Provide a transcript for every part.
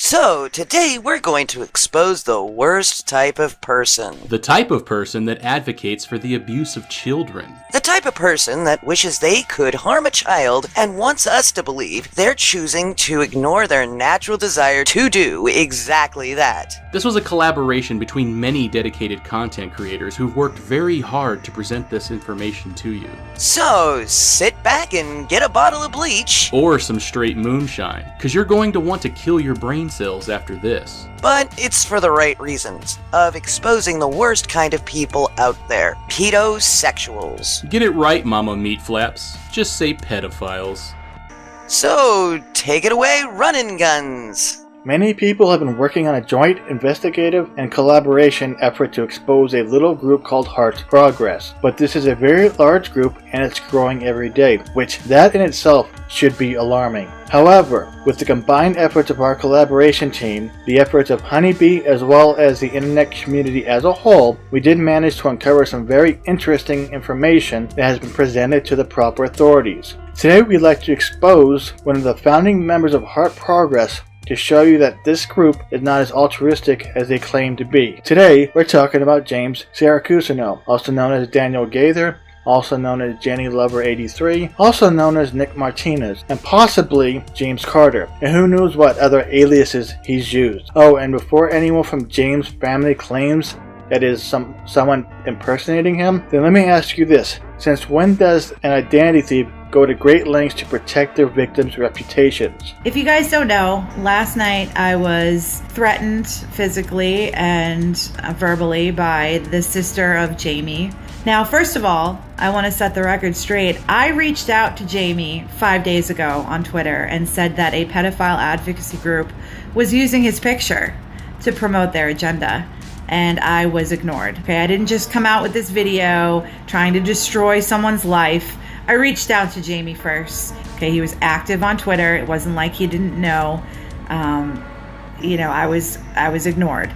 So, today we're going to expose the worst type of person. The type of person that advocates for the abuse of children. The type of person that wishes they could harm a child and wants us to believe they're choosing to ignore their natural desire to do exactly that. This was a collaboration between many dedicated content creators who've worked very hard to present this information to you. So, sit back and get a bottle of bleach. Or some straight moonshine, because you're going to want to kill your brain cells after this. But it's for the right reasons, of exposing the worst kind of people out there. Pedosexuals. Get it right, Mama Meat Flaps. Just say pedophiles. So, take it away, running guns. Many people have been working on a joint investigative and collaboration effort to expose a little group called Heart Progress. But this is a very large group and it's growing every day, which that in itself should be alarming. However, with the combined efforts of our collaboration team, the efforts of Honeybee as well as the internet community as a whole, we did manage to uncover some very interesting information that has been presented to the proper authorities. Today we'd like to expose one of the founding members of Heart Progress to show you that this group is not as altruistic as they claim to be. Today, we're talking about James Siracusino, also known as Daniel Gaither, also known as Jenny Lover 83, also known as Nick Martinez, and possibly James Carter, and who knows what other aliases he's used. Oh, and before anyone from James' family claims that is someone impersonating him, then let me ask you this. Since when does an identity thief go to great lengths to protect their victims' reputations? If you guys don't know, last night I was threatened physically and verbally by the sister of Jamie. Now, first of all, I want to set the record straight. I reached out to Jamie 5 days ago on Twitter and said that a pedophile advocacy group was using his picture to promote their agenda. And I was ignored. Okay, I didn't just come out with this video trying to destroy someone's life. I reached out to Jamie first. Okay, he was active on Twitter. It wasn't like he didn't know. I was ignored.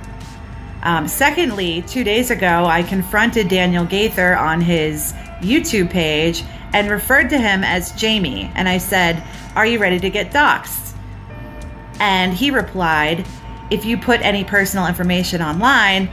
Secondly, 2 days ago, I confronted Daniel Gaither on his YouTube page and referred to him as Jamie. And I said, "Are you ready to get doxxed?" And he replied, "If you put any personal information online,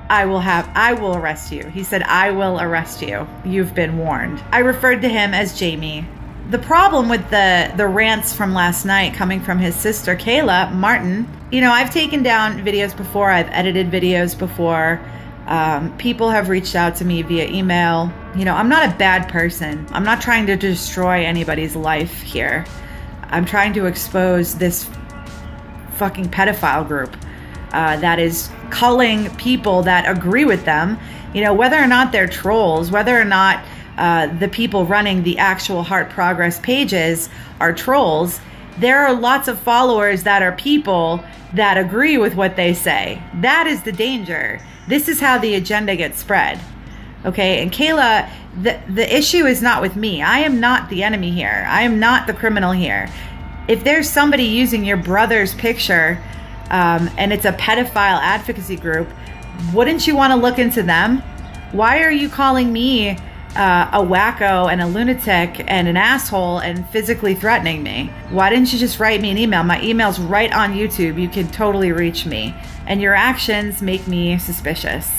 I will arrest you." He said, "I will arrest you. You've been warned." I referred to him as Jamie. The problem with the rants from last night coming from his sister, Kayla Martin, I've taken down videos before. I've edited videos before. People have reached out to me via email. I'm not a bad person. I'm not trying to destroy anybody's life here. I'm trying to expose this fucking pedophile group that is culling people that agree with them, whether or not they're trolls, whether or not the people running the actual Heart Progress pages are trolls. There are lots of followers that are people that agree with what they say. That is the danger. This is how the agenda gets spread. Okay, and Kayla, the issue is not with me. I am not the enemy here. I am not the criminal here. If there's somebody using your brother's picture and it's a pedophile advocacy group, wouldn't you want to look into them? Why are you calling me a wacko and a lunatic and an asshole and physically threatening me? Why didn't you just write me an email? My email's right on YouTube. You can totally reach me. And your actions make me suspicious.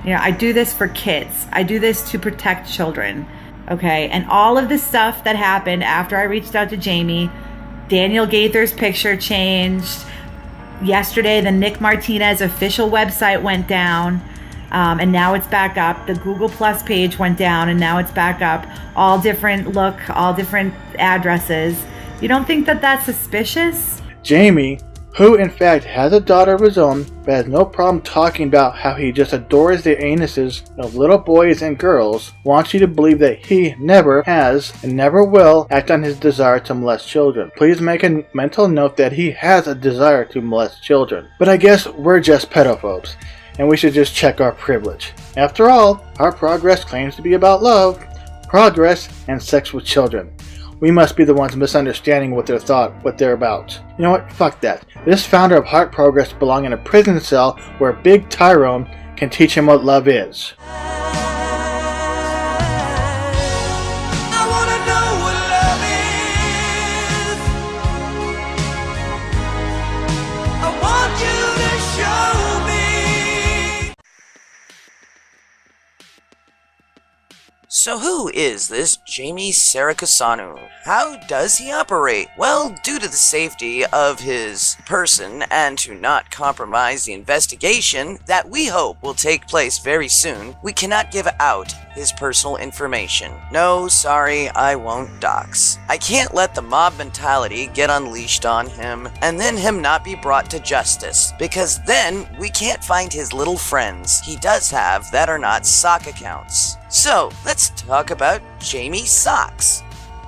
I do this for kids. I do this to protect children. Okay, and all of the stuff that happened after I reached out to Jamie, Daniel Gaither's picture changed. Yesterday, the Nick Martinez official website went down, and now it's back up. The Google Plus page went down, and now it's back up. All different addresses. You don't think that that's suspicious? Jamie, who in fact has a daughter of his own, but has no problem talking about how he just adores the anuses of little boys and girls, wants you to believe that he never has and never will act on his desire to molest children. Please make a mental note that he has a desire to molest children. But I guess we're just pedophobes, and we should just check our privilege. After all, our progress claims to be about love, progress, and sex with children. We must be the ones misunderstanding what they're about. You know what? Fuck that. This founder of Heart Progress belongs in a prison cell where Big Tyrone can teach him what love is. I So who is this Jamie Sarakusanu? How does he operate? Well, due to the safety of his person and to not compromise the investigation that we hope will take place very soon, we cannot give out his personal information. No, sorry, I won't dox. I can't let the mob mentality get unleashed on him and then him not be brought to justice, because then we can't find his little friends he does have that are not sock accounts. So, let's talk about Jamie Socks.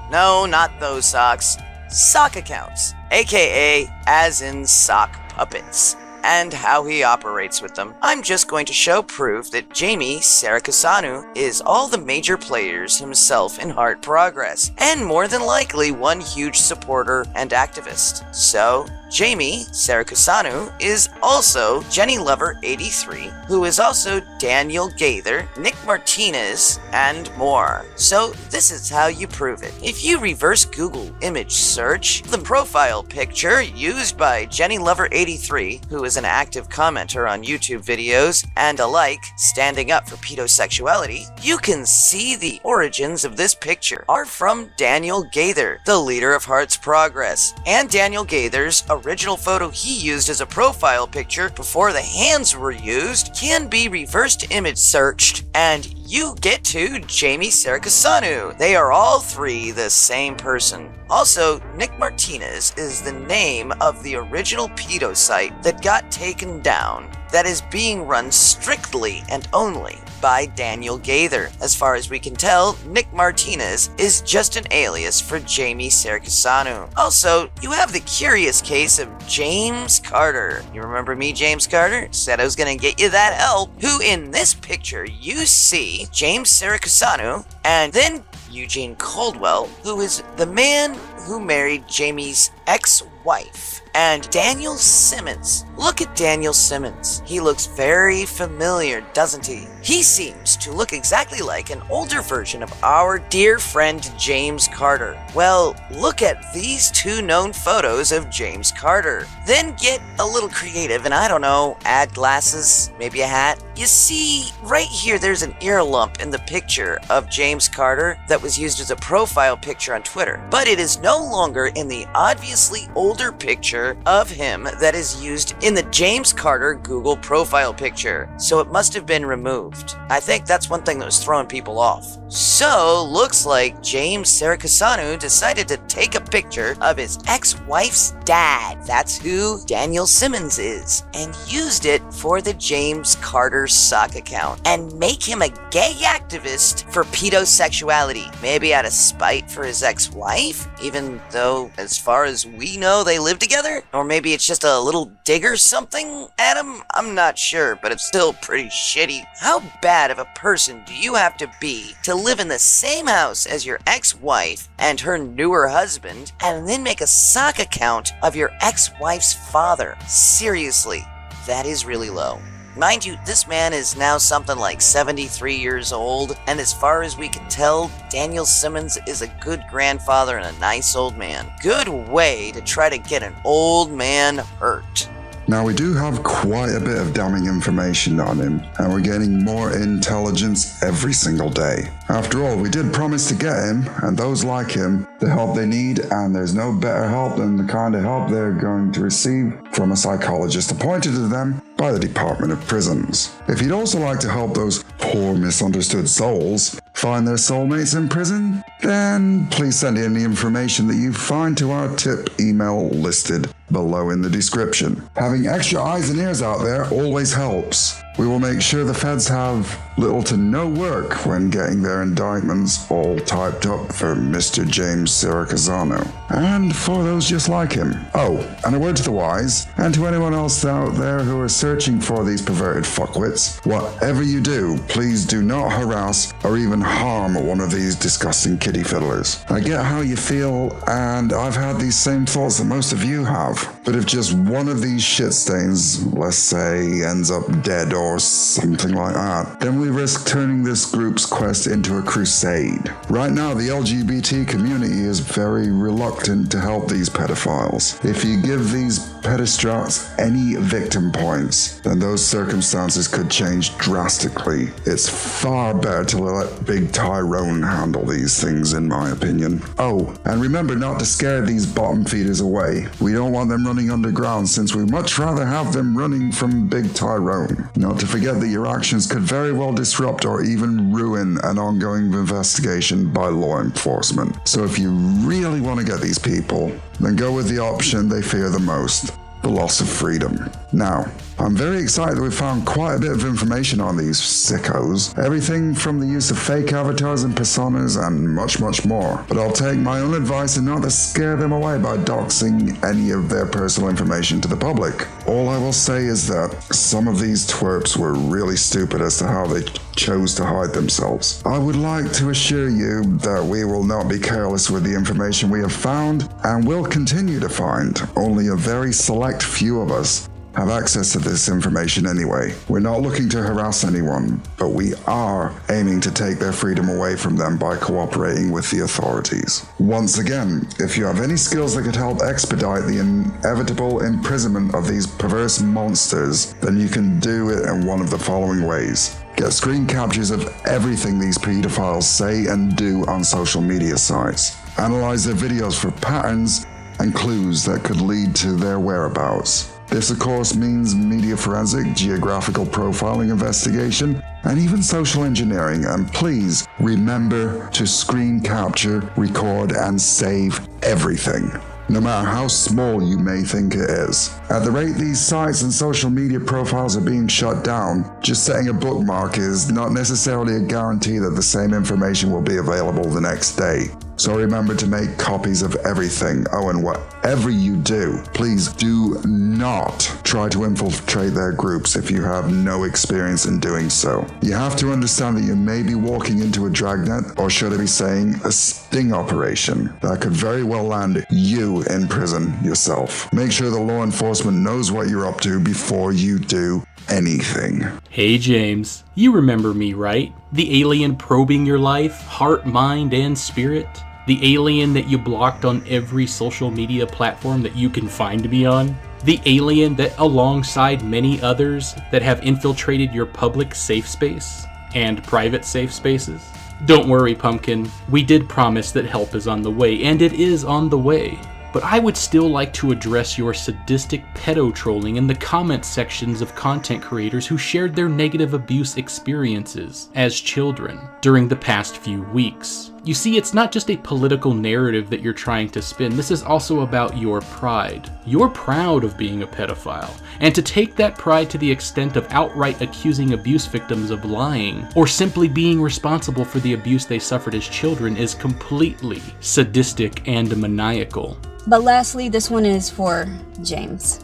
No, not those socks. Sock accounts, aka as in sock puppets, and how he operates with them. I'm just going to show proof that Jamie Sarakusanu is all the major players himself in Heart Progress, and more than likely one huge supporter and activist. So, Jamie Sarakusanu is also Jenny Lover 83, who is also Daniel Gaither, Nick Martinez, and more. So this is how you prove it. If you reverse Google image search the profile picture used by Jenny Lover 83, who is an active commenter on YouTube videos and alike standing up for pedosexuality, you can see the origins of this picture are from Daniel Gaither, the leader of Heart's Progress, and Daniel Gaither's original photo he used as a profile picture before the hands were used can be reversed image searched, and you get to Jamie Sarakusanu. They are all three the same person. Also, Nick Martinez is the name of the original pedo site that got taken down, that is being run strictly and only by Daniel Gaither. As far as we can tell, Nick Martinez is just an alias for Jamie Sarakusanu. Also, you have the curious case of James Carter. You remember me, James Carter? Said I was gonna get you that help. Who in this picture you see James Sarakusanu and then Eugene Caldwell, who is the man who married Jamie's ex-wife, and Daniel Simmons. Look at Daniel Simmons. He looks very familiar, doesn't he? He seems to look exactly like an older version of our dear friend James Carter. Well, look at these two known photos of James Carter. Then get a little creative and I don't know, add glasses, maybe a hat. You see, right here there's an ear lump in the picture of James Carter that was used as a profile picture on Twitter, but it is no longer in the obviously older picture of him that is used in the James Carter Google profile picture, so it must have been removed. I think that's one thing that was throwing people off. So, looks like James Sarakusanu decided to take a picture of his ex-wife's dad, that's who Daniel Simmons is, and used it for the James Carter sock account, and make him a gay activist for pedosexuality, maybe out of spite for his ex-wife, even though, as far as we know, they live together? Or maybe it's just a little dig or something at him? I'm not sure, but it's still pretty shitty. How bad of a person do you have to be to live in the same house as your ex-wife and her newer husband, and then make a sock account of your ex-wife's father? Seriously, that is really low. Mind you, this man is now something like 73 years old, and as far as we can tell, Daniel Simmons is a good grandfather and a nice old man. Good way to try to get an old man hurt. Now, we do have quite a bit of damning information on him, and we're getting more intelligence every single day. After all, we did promise to get him, and those like him, the help they need, and there's no better help than the kind of help they're going to receive from a psychologist appointed to them by the Department of Prisons. If you'd also like to help those poor misunderstood souls find their soulmates in prison, then please send in the information that you find to our tip email listed below in the description. Having extra eyes and ears out there always helps. We will make sure the feds have little to no work when getting their indictments all typed up for Mr. James Sarakusanu, and for those just like him. Oh, and a word to the wise, and to anyone else out there who are searching for these perverted fuckwits, whatever you do, please do not harass or even harm one of these disgusting kiddie fiddlers. I get how you feel, and I've had these same thoughts that most of you have, but if just one of these shit stains, let's say, ends up dead or something like that, then we really risk turning this group's quest into a crusade. Right now, the LGBT community is very reluctant to help these pedophiles. If you give these pedistrats any victim points, then those circumstances could change drastically. It's far better to let Big Tyrone handle these things, in my opinion. Oh, and remember not to scare these bottom feeders away. We don't want them running underground, since we'd much rather have them running from Big Tyrone. Not to forget that your actions could very well disrupt or even ruin an ongoing investigation by law enforcement. So if you really want to get these people, then go with the option they fear the most, the loss of freedom. Now, I'm very excited that we found quite a bit of information on these sickos. Everything from the use of fake avatars and personas and much, much more. But I'll take my own advice and not to scare them away by doxing any of their personal information to the public. All I will say is that some of these twerps were really stupid as to how they chose to hide themselves. I would like to assure you that we will not be careless with the information we have found and will continue to find. Only a very select few of us have access to this information anyway. We're not looking to harass anyone, but we are aiming to take their freedom away from them by cooperating with the authorities. Once again, if you have any skills that could help expedite the inevitable imprisonment of these perverse monsters, then you can do it in one of the following ways. Get screen captures of everything these pedophiles say and do on social media sites. Analyze their videos for patterns and clues that could lead to their whereabouts. This, of course, means media forensic, geographical profiling investigation, and even social engineering. And please remember to screen capture, record, and save everything, no matter how small you may think it is. At the rate these sites and social media profiles are being shut down, just setting a bookmark is not necessarily a guarantee that the same information will be available the next day. So remember to make copies of everything. Oh, and whatever you do, please do not try to infiltrate their groups if you have no experience in doing so. You have to understand that you may be walking into a dragnet, or should I be saying a sting operation, that could very well land you in prison yourself. Make sure the law enforcement knows what you're up to before you do anything. Hey James, you remember me, right? The alien probing your life, heart, mind, and spirit? The alien that you blocked on every social media platform that you can find me on? The alien that, alongside many others, that have infiltrated your public safe space and private safe spaces? Don't worry, Pumpkin. We did promise that help is on the way, and it is on the way. But I would still like to address your sadistic pedo-trolling in the comment sections of content creators who shared their negative abuse experiences as children during the past few weeks. You see, it's not just a political narrative that you're trying to spin, this is also about your pride. You're proud of being a pedophile, and to take that pride to the extent of outright accusing abuse victims of lying, or simply being responsible for the abuse they suffered as children is completely sadistic and maniacal. But lastly, this one is for James.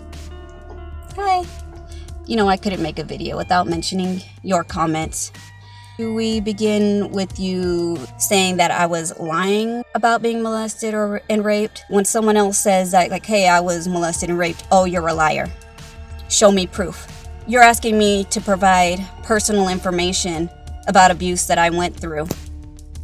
Hi. You know, I couldn't make a video without mentioning your comments. We begin with you saying that I was lying about being molested and raped. When someone else says that, like, hey, I was molested and raped, oh, you're a liar. Show me proof. You're asking me to provide personal information about abuse that I went through.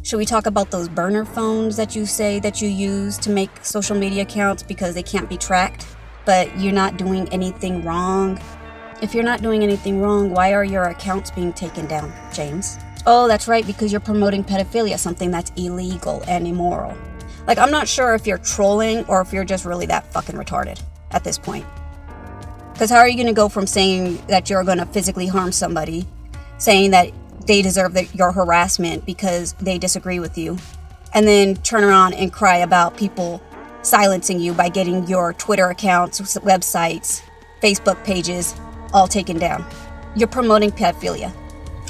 Should we talk about those burner phones that you say that you use to make social media accounts because they can't be tracked, but you're not doing anything wrong? If you're not doing anything wrong, why are your accounts being taken down, James? Oh, that's right, because you're promoting pedophilia, something that's illegal and immoral. Like, I'm not sure if you're trolling or if you're just really that fucking retarded at this point. Because how are you going to go from saying that you're going to physically harm somebody, saying that they deserve your harassment because they disagree with you, and then turn around and cry about people silencing you by getting your Twitter accounts, websites, Facebook pages all taken down? You're promoting pedophilia.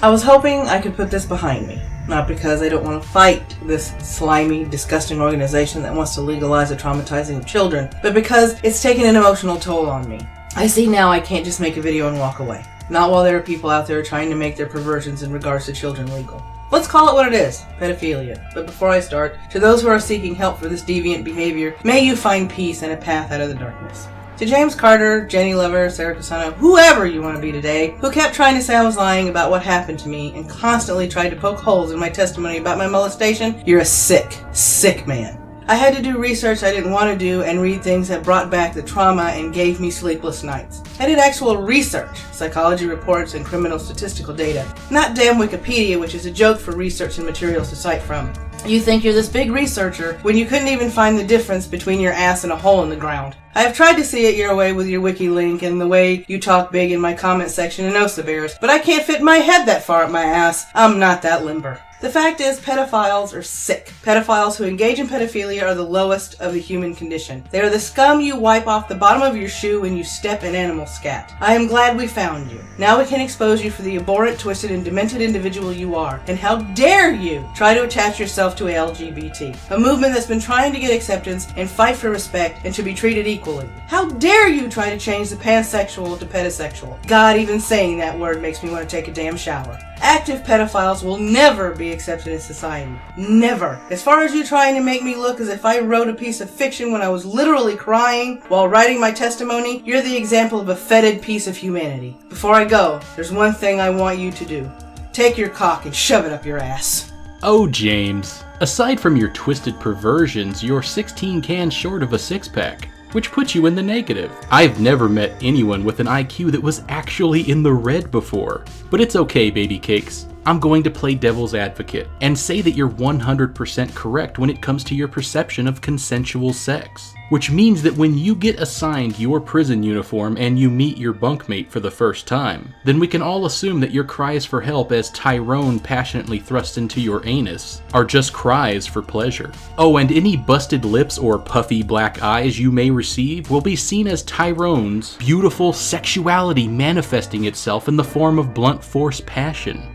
I was hoping I could put this behind me. Not because I don't want to fight this slimy, disgusting organization that wants to legalize the traumatizing of children, but because it's taken an emotional toll on me. I see now I can't just make a video and walk away. Not while there are people out there trying to make their perversions in regards to children legal. Let's call it what it is, pedophilia. But before I start, to those who are seeking help for this deviant behavior, may you find peace and a path out of the darkness. To James Carter, Jenny Lover, Sarah Casano, whoever you want to be today, who kept trying to say I was lying about what happened to me and constantly tried to poke holes in my testimony about my molestation, you're a sick, sick man. I had to do research I didn't want to do and read things that brought back the trauma and gave me sleepless nights. I did actual research, psychology reports and criminal statistical data, not damn Wikipedia, which is a joke for research and materials to cite from. You think you're this big researcher when you couldn't even find the difference between your ass and a hole in the ground. I have tried to see it your way with your wiki link and the way you talk big in my comment section in Osabears, but I can't fit my head that far up my ass. I'm not that limber. The fact is, pedophiles are sick. Pedophiles who engage in pedophilia are the lowest of the human condition. They are the scum you wipe off the bottom of your shoe when you step in animal scat. I am glad we found you. Now we can expose you for the abhorrent, twisted, and demented individual you are. And how dare you try to attach yourself to LGBT, a movement that's been trying to get acceptance and fight for respect and to be treated equally. How dare you try to change the pansexual to pedosexual? God, even saying that word makes me want to take a damn shower. Active pedophiles will never be accepted in society. Never. As far as you trying to make me look as if I wrote a piece of fiction when I was literally crying while writing my testimony, you're the example of a fetid piece of humanity. Before I go, there's one thing I want you to do. Take your cock and shove it up your ass. Oh, James. Aside from your twisted perversions, you're 16 cans short of a six-pack, which puts you in the negative. I've never met anyone with an IQ that was actually in the red before. But it's okay, baby cakes. I'm going to play devil's advocate and say that you're 100% correct when it comes to your perception of consensual sex. Which means that when you get assigned your prison uniform and you meet your bunkmate for the first time, then we can all assume that your cries for help as Tyrone passionately thrusts into your anus are just cries for pleasure. Oh, and any busted lips or puffy black eyes you may receive will be seen as Tyrone's beautiful sexuality manifesting itself in the form of blunt force passion.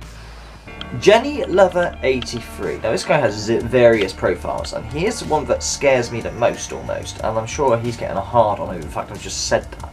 Jenny Lover 83. Now this guy has various profiles, and here's the one that scares me the most almost, and I'm sure he's getting a hard on over the fact I've just said that.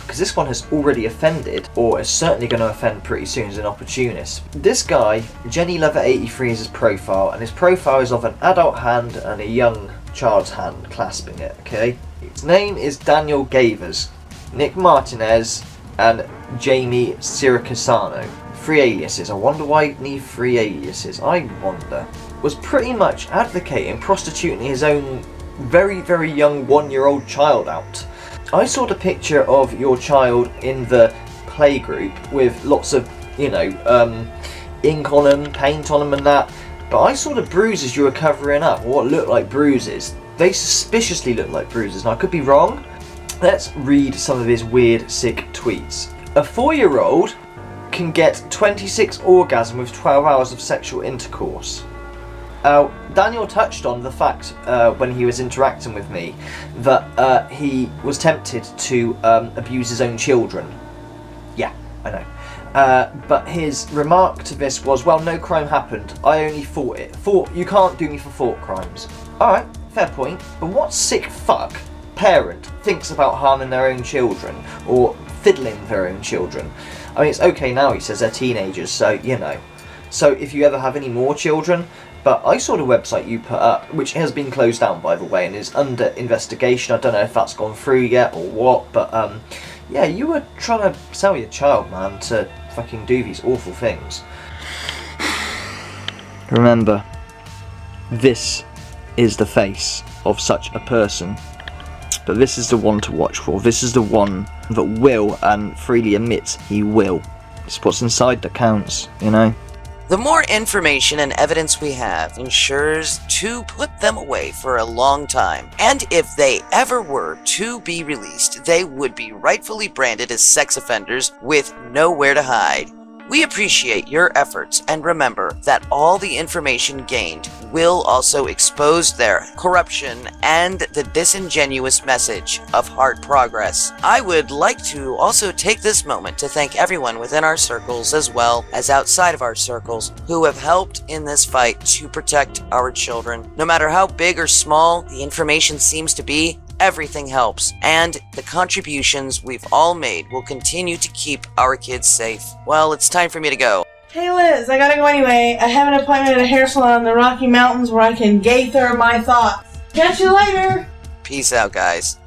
Because this one has already offended, or is certainly going to offend pretty soon as an opportunist. This guy, Jenny Lover 83 is his profile, and his profile is of an adult hand and a young child's hand clasping it, okay? His name is Daniel Gavers, Nick Martinez, and Jamie Siracusano. 3 aliases. I wonder why he'd need 3 aliases. I wonder. Was pretty much advocating prostituting his own very, very young 1-year-old child out. I saw the picture of your child in the playgroup with lots of, ink on them, paint on them and that. But I saw the bruises you were covering up, or what looked like bruises. They suspiciously looked like bruises, and I could be wrong. Let's read some of his weird, sick tweets. A 4-year-old can get 26 orgasms with 12 hours of sexual intercourse. Daniel touched on the fact when he was interacting with me that he was tempted to abuse his own children. Yeah, I know. But his remark to this was, well, no crime happened. I only fought it. You can't do me for thought crimes. Alright, fair point. But what sick fuck parent thinks about harming their own children or fiddling with their own children? I mean, it's okay now, he says they're teenagers, so, So if you ever have any more children, but I saw the website you put up, which has been closed down, by the way, and is under investigation. I don't know if that's gone through yet or what, but, yeah, you were trying to sell your child, man, to fucking do these awful things. Remember, this is the face of such a person. But this is the one to watch for. This is the one that will, and freely admits he will. It's what's inside that counts, The more information and evidence we have ensures to put them away for a long time. And if they ever were to be released, they would be rightfully branded as sex offenders with nowhere to hide. We appreciate your efforts, and remember that all the information gained will also expose their corruption and the disingenuous message of hard progress. I would like to also take this moment to thank everyone within our circles as well as outside of our circles who have helped in this fight to protect our children. No matter how big or small the information seems to be, everything helps, and the contributions we've all made will continue to keep our kids safe. Well, it's time for me to go. Hey Liz, I gotta go anyway. I have an appointment at a hair salon in the Rocky Mountains where I can gaither my thoughts. Catch you later! Peace out, guys.